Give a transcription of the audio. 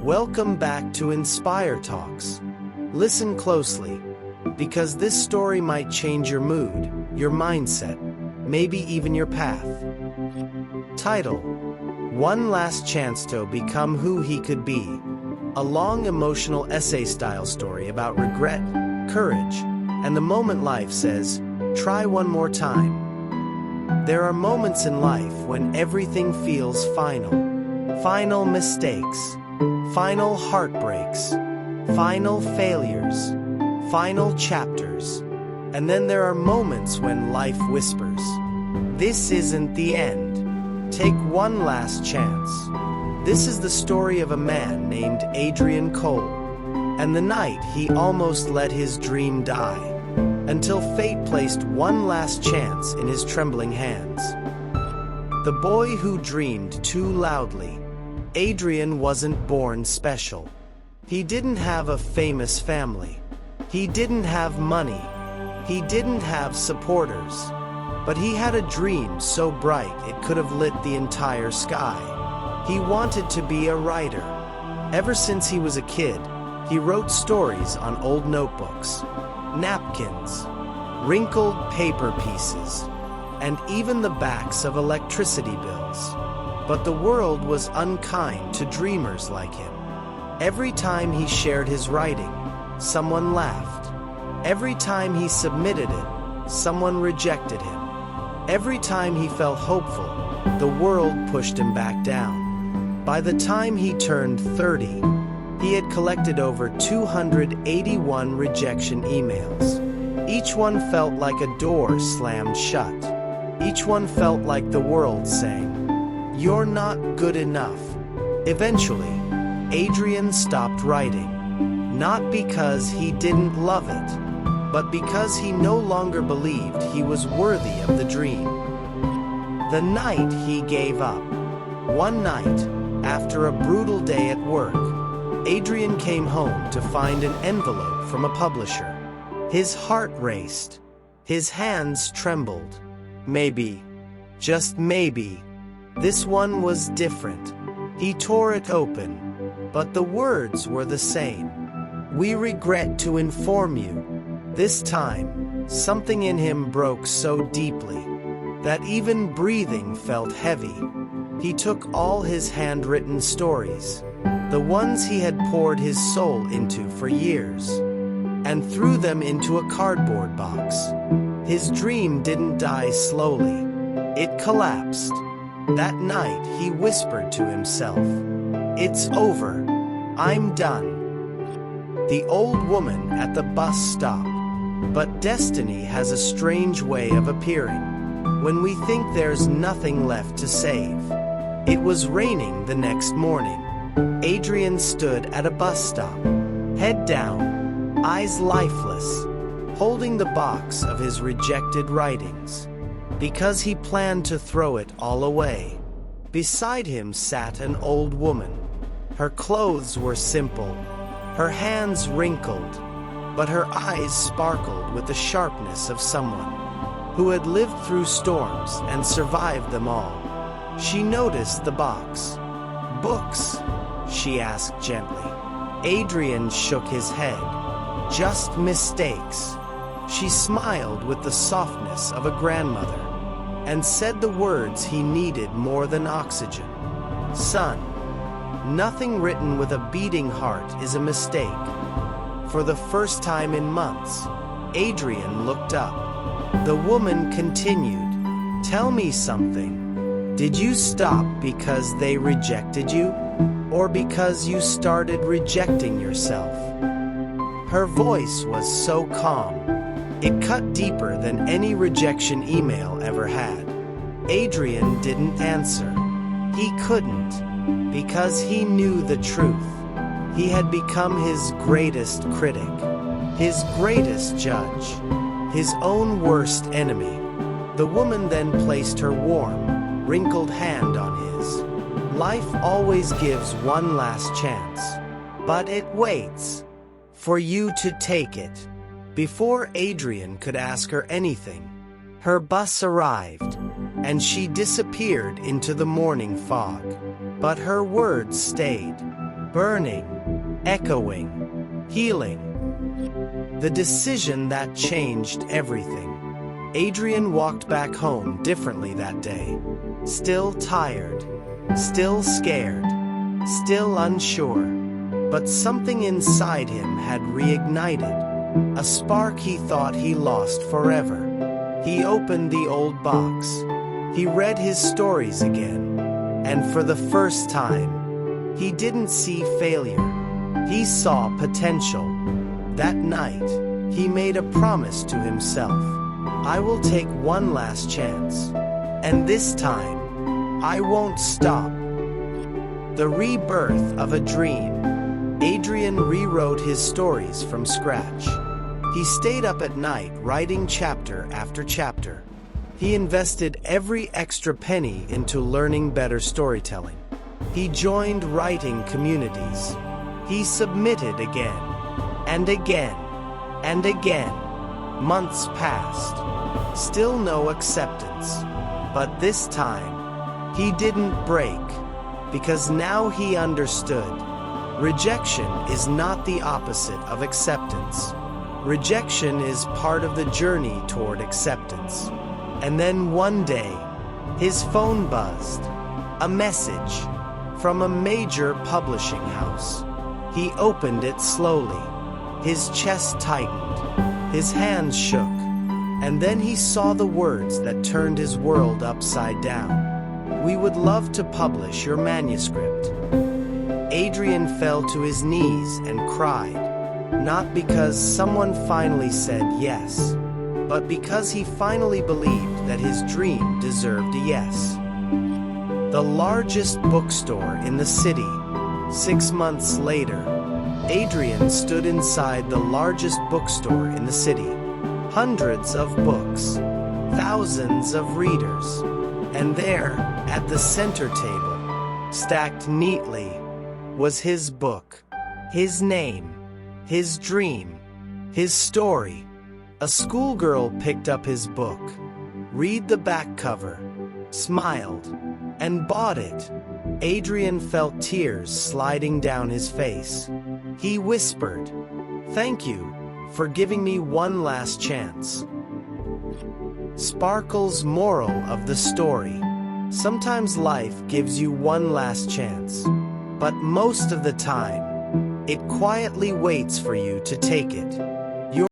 Welcome back to Inspire Talks. Listen closely, because this story might change your mood, your mindset, maybe even your path. Title: One Last Chance to Become Who He Could Be. A long emotional essay-style story about regret, courage, and the moment life says, try one more time. There are moments in life when everything feels final. Final mistakes, final heartbreaks, final failures, final chapters. And then there are moments when life whispers, this isn't the end. Take one last chance. This is the story of a man named Adrian Cole, and the night he almost let his dream die, until fate placed one last chance in his trembling hands. The boy who dreamed too loudly. Adrian wasn't born special. He didn't have a famous family. He didn't have money. He didn't have supporters. But he had a dream so bright it could have lit the entire sky. He wanted to be a writer. Ever since he was a kid, he wrote stories on old notebooks, napkins, wrinkled paper pieces, and even the backs of electricity bills. But the world was unkind to dreamers like him. Every time he shared his writing, someone laughed. Every time he submitted it, someone rejected him. Every time he felt hopeful, the world pushed him back down. By the time he turned 30, he had collected over 281 rejection emails. Each one felt like a door slammed shut. Each one felt like the world saying, "You're not good enough." Eventually, Adrian stopped writing, not because he didn't love it, but because he no longer believed he was worthy of the dream. The night he gave up. One night, after a brutal day at work, Adrian came home to find an envelope from a publisher. His heart raced. His hands trembled. Maybe, just maybe, this one was different. He tore it open, but the words were the same. "We regret to inform you." This time, something in him broke so deeply that even breathing felt heavy. He took all his handwritten stories, the ones he had poured his soul into for years, and threw them into a cardboard box. His dream didn't die slowly. It collapsed. That night, he whispered to himself, "It's over. I'm done." The old woman at the bus stopped. But destiny has a strange way of appearing when we think there's nothing left to save. It was raining the next morning. Adrian stood at a bus stop, head down, eyes lifeless, holding the box of his rejected writings, because he planned to throw it all away. Beside him sat an old woman. Her clothes were simple, her hands wrinkled, but her eyes sparkled with the sharpness of someone who had lived through storms and survived them all. She noticed the box. "Books?" she asked gently. Adrian shook his head. "Just mistakes." She smiled with the softness of a grandmother and said the words he needed more than oxygen. "Son, nothing written with a beating heart is a mistake." For the first time in months, Adrian looked up. The woman continued, "Tell me something. Did you stop because they rejected you, or because you started rejecting yourself?" Her voice was so calm. It cut deeper than any rejection email ever had. Adrian didn't answer. He couldn't, because he knew the truth. He had become his greatest critic, his greatest judge, his own worst enemy. The woman then placed her warm, wrinkled hand on his. Life always gives one last chance, but it waits for you to take it. Before Adrian could ask her anything, her bus arrived, and she disappeared into the morning fog. But her words stayed. burning, echoing, healing. The decision that changed everything. Adrian walked back home differently that day. Still tired, still scared, still unsure. But something inside him had reignited, a spark he thought he lost forever. He opened the old box. He read his stories again. And for the first time, he didn't see failure. He saw potential. That night, he made a promise to himself. I will take one last chance. And this time, I won't stop. The rebirth of a dream. Adrian rewrote his stories from scratch. He stayed up at night writing chapter after chapter. He invested every extra penny into learning better storytelling. He joined writing communities. He submitted again, and again, and again. Months passed. Still no acceptance. But this time, he didn't break, because now he understood. Rejection is not the opposite of acceptance. Rejection is part of the journey toward acceptance. And then one day, his phone buzzed. A message from a major publishing house. He opened it slowly. His chest tightened. His hands shook. And then he saw the words that turned his world upside down. We would love to publish your manuscript. Adrian fell to his knees and cried. Not because someone finally said yes, but because he finally believed that his dream deserved a yes. The largest bookstore in the city. 6 months later, Adrian stood inside the largest bookstore in the city. Hundreds of books, thousands of readers, and there, at the center table, stacked neatly, was his book, his name, his dream, his story. A schoolgirl picked up his book, read the back cover, smiled, and bought it. Adrian felt tears sliding down his face. He whispered, "Thank you for giving me one last chance." Sparkle's moral of the story. Sometimes life gives you one last chance, but most of the time, it quietly waits for you to take it.